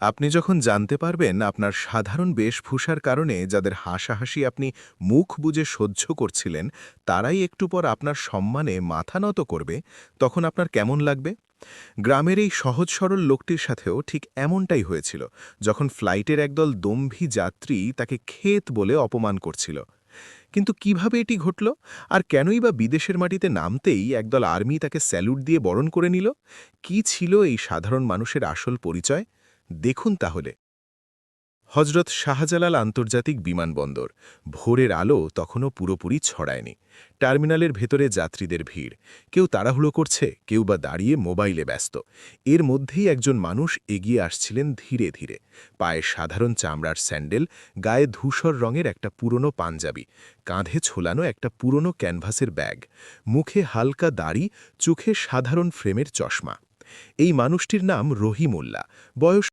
আপনি যখন জানতে পারবেন আপনার সাধারণ বেশভূষার কারণে যাদের হাসাহাসি আপনি মুখ বুজে সহ্য করছিলেন তারাই একটু পর আপনার সম্মানে মাথা নত করবে, তখন আপনার কেমন লাগবে? গ্রামের এই সহজ সরল লোকটির সাথেও ঠিক এমনটাই হয়েছিল, যখন ফ্লাইটের একদল দম্ভী যাত্রী তাকে ক্ষেত বলে অপমান করছিল। কিন্তু কিভাবে এটি ঘটল? আর কেনই বা বিদেশের মাটিতে নামতেই একদল আর্মি তাকে স্যালুট দিয়ে বরণ করে নিল? কি ছিল এই সাধারণ মানুষের আসল পরিচয়? দেখুন তাহলে। হজরত শাহজালাল আন্তর্জাতিক বিমানবন্দর। ভোরের আলো তখনও পুরোপুরি ছড়ায়নি। টার্মিনালের ভেতরে যাত্রীদের ভিড়। কেউ তাড়াহুড়ো করছে, কেউ বা দাঁড়িয়ে মোবাইলে ব্যস্ত। এর মধ্যেই একজন মানুষ এগিয়ে আসছিলেন ধীরে ধীরে। পায়ে সাধারণ চামড়ার স্যান্ডেল, গায়ে ধূসর রঙের একটা পুরনো পাঞ্জাবি, কাঁধে ঝোলানো একটা পুরনো ক্যানভাসের ব্যাগ, মুখে হালকা দাড়ি, চোখে সাধারণ ফ্রেমের চশমা। এই মানুষটির নাম রহিমুল্লাহ। বয়স